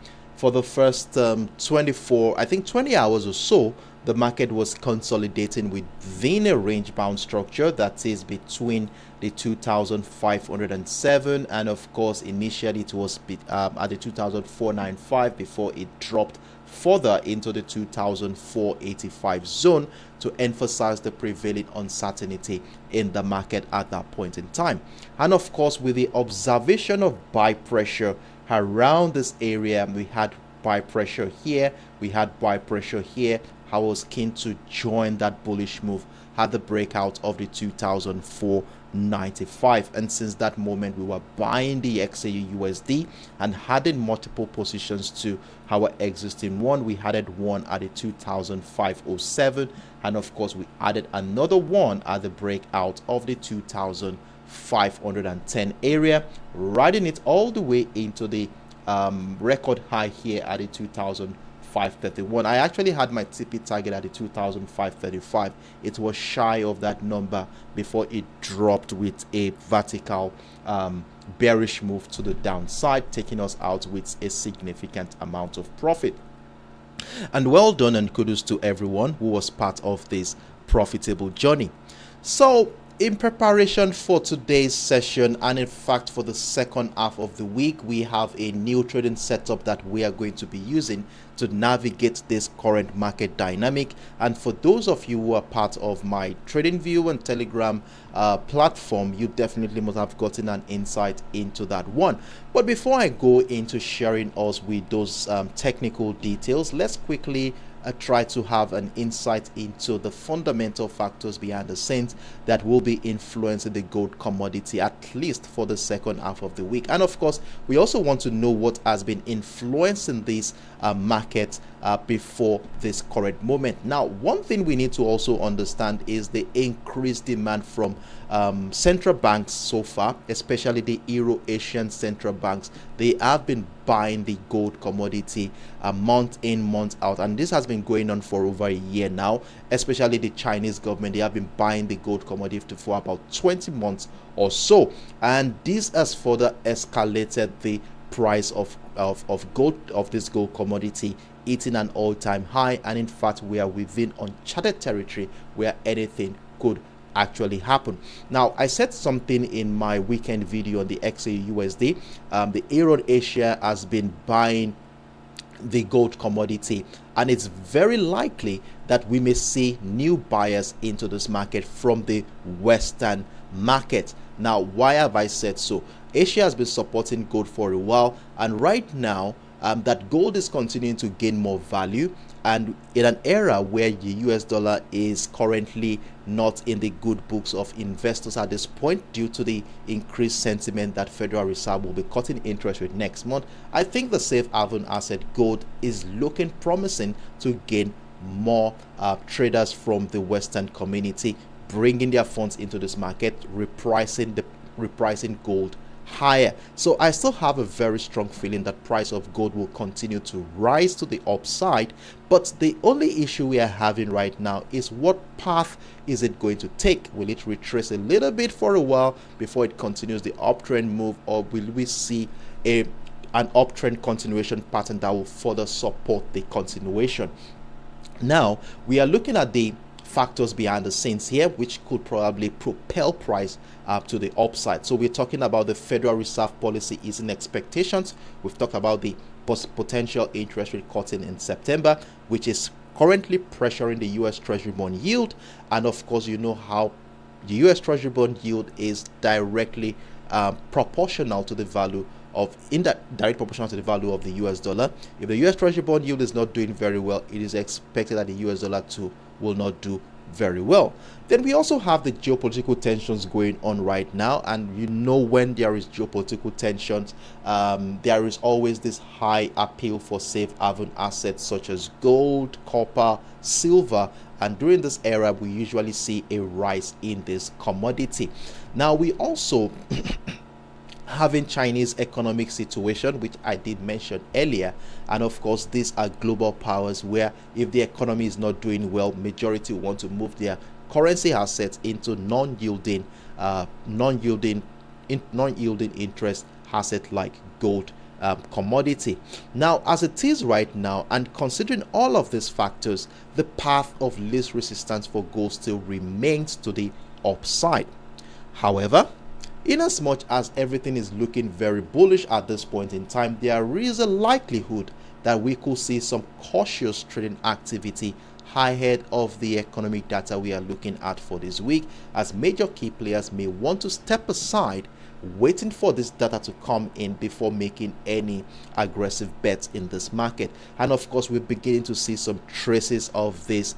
hours or so, the market was consolidating within a range bound structure that is between the 2,507 and of course initially it was at the 2,495 before it dropped further into the 2,485 zone to emphasize the prevailing uncertainty in the market at that point in time. And of course, with the observation of buy pressure around this area, we had buy pressure here, we had buy pressure here. I was keen to join that bullish move at the breakout of the 2,495, and since that moment we were buying the XAUUSD and adding multiple positions to our existing one. We added one at the 2,507, and of course we added another one at the breakout of the 2,510 area, riding it all the way into the record high here at the 2,531. I actually had my TP target at the 2,535. It was shy of that number before it dropped with a vertical bearish move to the downside, taking us out with a significant amount of profit. And well done and kudos to everyone who was part of this profitable journey. So in preparation for today's session, and in fact for the second half of the week, we have a new trading setup that we are going to be using to navigate this current market dynamic. And for those of you who are part of my TradingView and Telegram platform, you definitely must have gotten an insight into that one. But before I go into sharing us with those technical details, let's quickly try to have an insight into the fundamental factors behind the scenes that will be influencing the gold commodity, at least for the second half of the week. And of course, we also want to know what has been influencing this market before this current moment. Now, one thing we need to also understand is the increased demand from central banks so far, especially the Euro-Asian central banks. They have been buying the gold commodity month in, month out, and this has been going on for over a year now. Especially the Chinese government, they have been buying the gold commodity for about 20 months or so, and this has further escalated the price of this gold commodity, hitting an all-time high. And in fact, we are within uncharted territory where anything could actually happen. Now, I said something in my weekend video on the XAUUSD. The Euro-Asia has been buying the gold commodity, and it's very likely that we may see new buyers into this market from the Western market. Now, why have I said so? Asia has been supporting gold for a while, and right now that gold is continuing to gain more value, and in an era where the US dollar is currently not in the good books of investors at this point due to the increased sentiment that Federal Reserve will be cutting interest rate next month, I think the safe haven asset gold is looking promising to gain more traders from the Western community, bringing their funds into this market, repricing gold higher. So I still have a very strong feeling that price of gold will continue to rise to the upside, but the only issue we are having right now is what path is it going to take? Will it retrace a little bit for a while before it continues the uptrend move, or will we see an uptrend continuation pattern that will further support the continuation? Now we are looking at the factors behind the scenes here, which could probably propel price up to the upside. So we're talking about the Federal Reserve policy easing expectations. We've talked about the potential interest rate cutting in September, which is currently pressuring the US Treasury bond yield. And of course, you know how the US Treasury bond yield is directly proportional to the value of direct proportional to the value of the US dollar. If the US Treasury bond yield is not doing very well, it is expected that the US dollar too will not do very well. Then we also have the geopolitical tensions going on right now, and you know, when there is geopolitical tensions, there is always this high appeal for safe haven assets such as gold, copper, silver, and during this era we usually see a rise in this commodity. Now we also having Chinese economic situation, which I did mention earlier, and of course these are global powers where if the economy is not doing well, majority want to move their currency assets into non-yielding interest asset like gold commodity. Now as it is right now, and considering all of these factors, the path of least resistance for gold still remains to the upside. However, in as much as everything is looking very bullish at this point in time, there is a likelihood that we could see some cautious trading activity ahead of the economic data we are looking at for this week, as major key players may want to step aside waiting for this data to come in before making any aggressive bets in this market. And of course, we're beginning to see some traces of this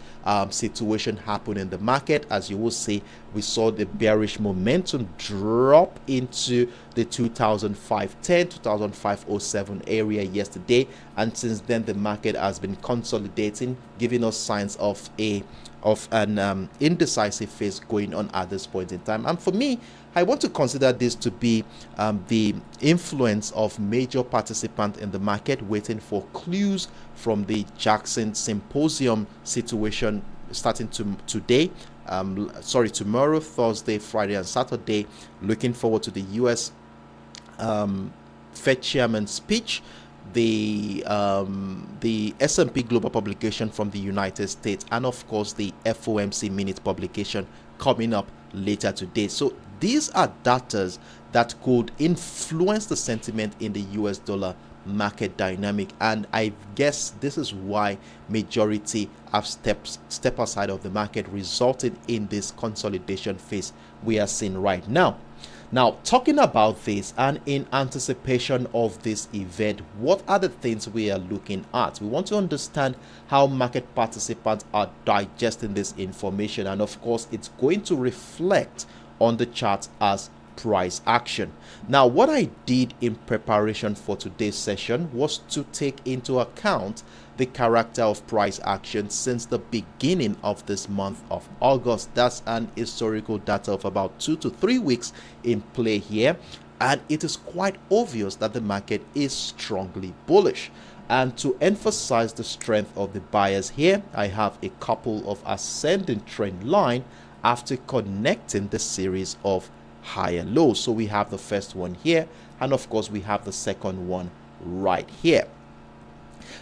situation happen in the market. As you will see, we saw the bearish momentum drop into the 2005.10 2005.07 area yesterday, and since then the market has been consolidating, giving us signs of an indecisive phase going on at this point in time. And for me, I want to consider this to be the influence of major participants in the market waiting for clues from the Jackson Symposium situation starting tomorrow, Thursday, Friday, and Saturday. Looking forward to the US Fed chairman's speech, the S&P Global publication from the United States, and of course the FOMC minute publication coming up later today. So these are data that could influence the sentiment in the US dollar market dynamic, and I guess this is why majority have step aside of the market, resulting in this consolidation phase we are seeing right now. Now, talking about this and in anticipation of this event, what are the things we are looking at? We want to understand how market participants are digesting this information, and of course it's going to reflect on the chart as price action. Now, what I did in preparation for today's session was to take into account the character of price action since the beginning of this month of August. That's an historical data of about 2 to 3 weeks in play here, and it is quite obvious that the market is strongly bullish. And to emphasize the strength of the buyers here, I have a couple of ascending trend line after connecting the series of higher lows. So we have the first one here, and of course we have the second one right here.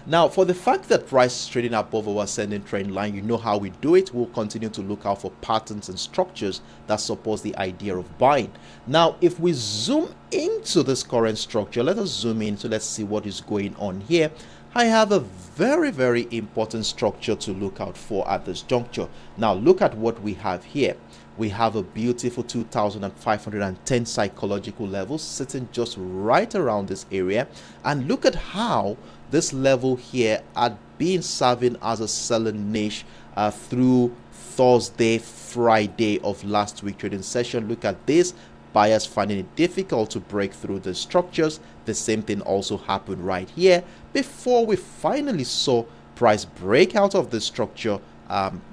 Now, for the fact that price is trading above our ascending trend line, you know how we do it. We'll continue to look out for patterns and structures that support the idea of buying. Now, if we zoom into this current structure, let us zoom in. So let's see what is going on here. I have a very, very important structure to look out for at this juncture. Now, look at what we have here. we have a beautiful 2,510 psychological levels sitting just right around this area. And look at how this level here had been serving as a selling niche through Thursday, Friday of last week trading session. Look at this. Buyers finding it difficult to break through the structures. The same thing also happened right here before we finally saw price break out of the structure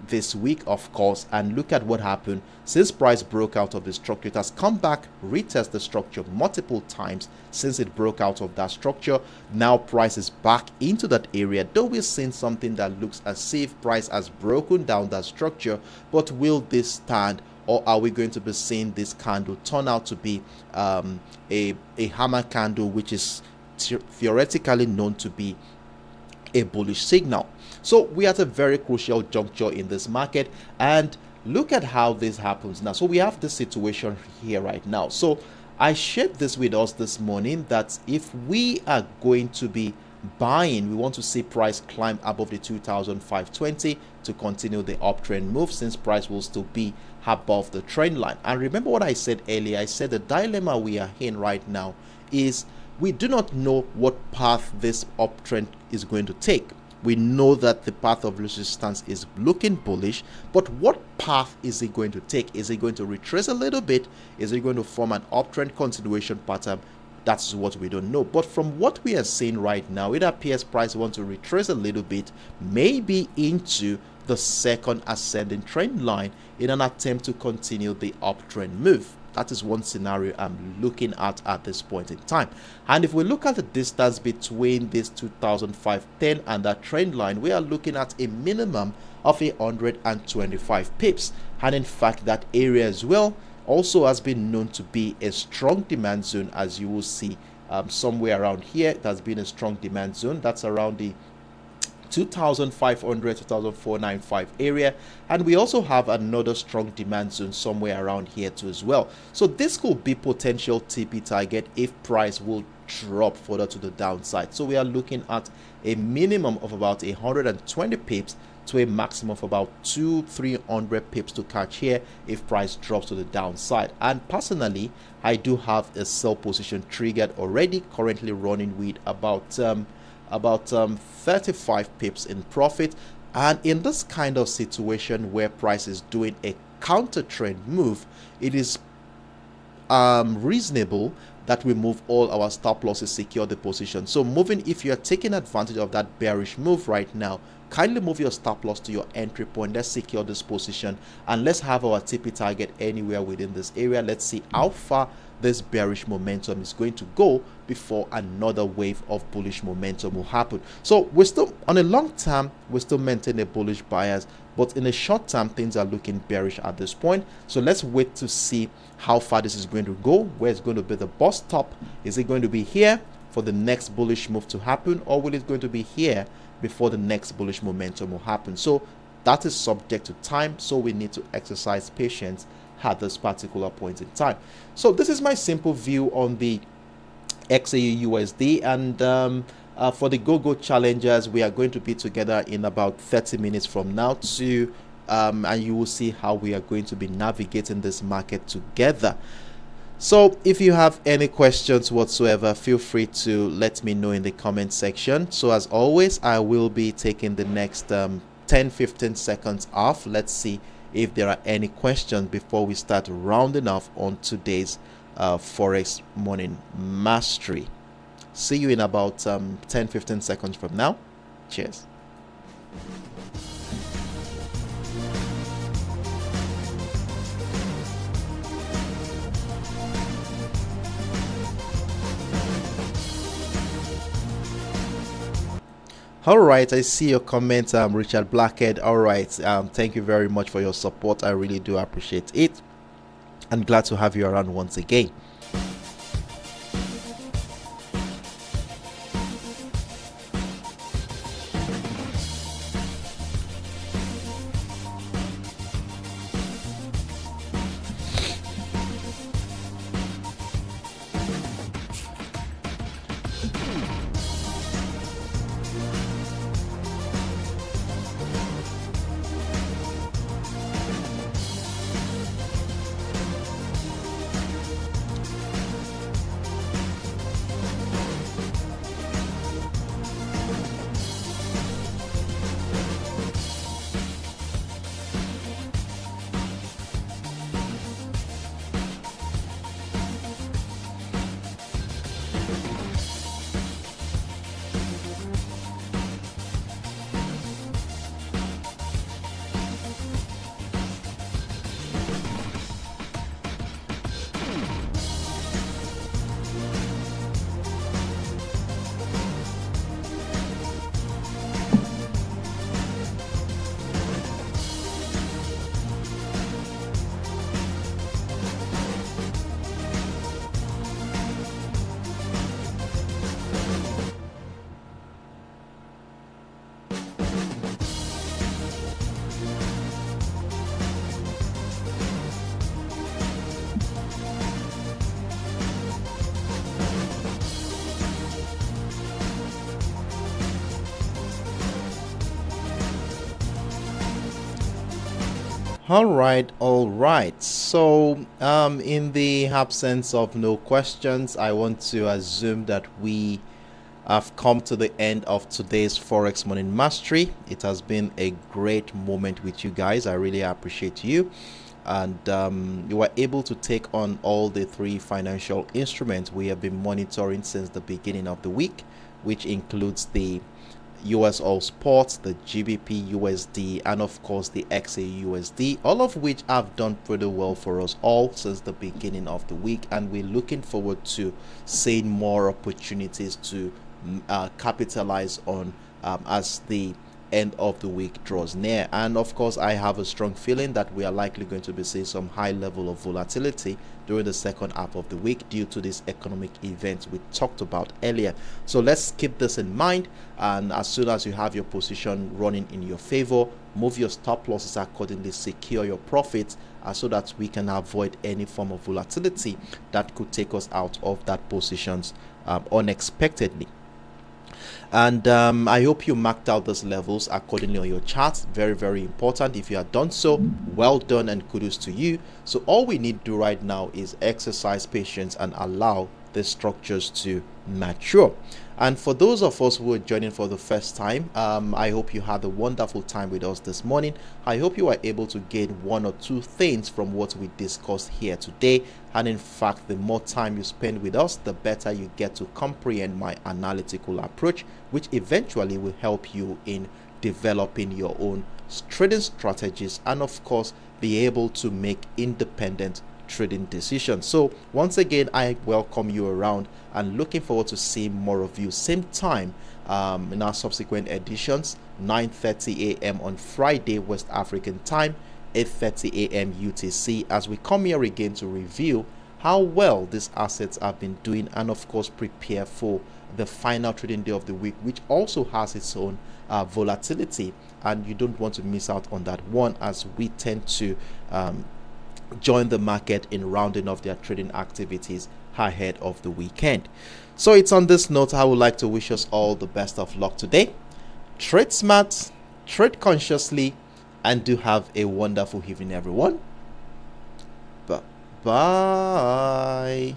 this week, of course. And look at what happened. Since price broke out of the structure, it has come back, retest the structure multiple times since it broke out of that structure. Now price is back into that area, though we're seeing something that looks as if price has broken down that structure. But will this stand, or are we going to be seeing this candle turn out to be a hammer candle, which is theoretically known to be a bullish signal? So we are at a very crucial juncture in this market, and look at how this happens now. So we have this situation here right now. So I shared this with us this morning that if we are going to be buying, we want to see price climb above the 2,520 to continue the uptrend move, since price will still be above the trend line. And remember what I said earlier. I said the dilemma we are in right now is we do not know what path this uptrend is going to take. We know that the path of resistance is looking bullish, but what path is it going to take? Is it going to retrace a little bit? Is it going to form an uptrend continuation pattern? That's what we don't know. But from what we are seeing right now, it appears price wants to retrace a little bit, maybe into the second ascending trend line in an attempt to continue the uptrend move. That is one scenario I'm looking at this point in time. And if we look at the distance between this 2,510 and that trend line, we are looking at a minimum of 125 pips. And in fact, that area as well also has been known to be a strong demand zone, as you will see somewhere around here. It has been a strong demand zone. That's around the 2,500 to 2,495 area, and we also have another strong demand zone somewhere around here too as well. So this could be potential TP target if price will drop further to the downside. So we are looking at a minimum of about 120 pips to a maximum of about 200-300 pips to catch here if price drops to the downside. And personally, I do have a sell position triggered already, currently running with about 35 pips in profit. And in this kind of situation where price is doing a counter trend move, it is reasonable that we move all our stop losses, secure the position. So moving, if you're taking advantage of that bearish move right now, kindly move your stop loss to your entry point. Let's secure this position and let's have our TP target anywhere within this area. Let's see how far this bearish momentum is going to go before another wave of bullish momentum will happen. So we're still on a long term, we still maintain a bullish bias, but in a short term, things are looking bearish at this point. So let's wait to see how far this is going to go, where it's going to be the bust stop. Is it going to be here for the next bullish move to happen, or will it going to be here before the next bullish momentum will happen? So that is subject to time, so we need to exercise patience at this particular point in time. So this is my simple view on the XAUUSD, and for the go-go challengers, we are going to be together in about 30 minutes from now to and you will see how we are going to be navigating this market together. So if you have any questions whatsoever, feel free to let me know in the comment section. So as always, I will be taking the next 10-15 seconds off. Let's see if there are any questions before we start rounding off on today's Forex Morning Mastery. See you in about 10-15 seconds from now. Cheers. All right, I see your comment, Richard Blackhead. All right, thank you very much for your support. I really do appreciate it. I'm glad to have you around once again. All right. So, in the absence of no questions, I want to assume that we have come to the end of today's Forex Morning Mastery. It has been a great moment with you guys. I really appreciate you. And you were able to take on all the three financial instruments we have been monitoring since the beginning of the week, which includes the USOILSPOT, the GBPUSD, and of course the XAUUSD, all of which have done pretty well for us all since the beginning of the week, and we're looking forward to seeing more opportunities to capitalize on as the end of the week draws near. And of course, I have a strong feeling that we are likely going to be seeing some high level of volatility during the second half of the week due to this economic event we talked about earlier. So let's keep this in mind, and as soon as you have your position running in your favor, move your stop losses accordingly, secure your profits so that we can avoid any form of volatility that could take us out of that positions unexpectedly. And I hope you marked out those levels accordingly on your charts. Very, very important. If you have done so, well done and kudos to you. So all we need to do right now is exercise patience and allow the structures to mature. And for those of us who are joining for the first time, I hope you had a wonderful time with us this morning. I hope you were able to gain one or two things from what we discussed here today. And in fact, the more time you spend with us, the better you get to comprehend my analytical approach, which eventually will help you in developing your own trading strategies and of course be able to make independent trading decisions. So once again, I welcome you around and looking forward to seeing more of you same time in our subsequent editions, 9:30 a.m. on Friday West African time, 8:30 a.m. UTC, as we come here again to review how well these assets have been doing and of course prepare for the final trading day of the week, which also has its own volatility, and you don't want to miss out on that one, as we tend to join the market in rounding off their trading activities ahead of the weekend. So it's on this note I would like to wish us all the best of luck today. Trade smart, trade consciously, and do have a wonderful evening, everyone. Bye.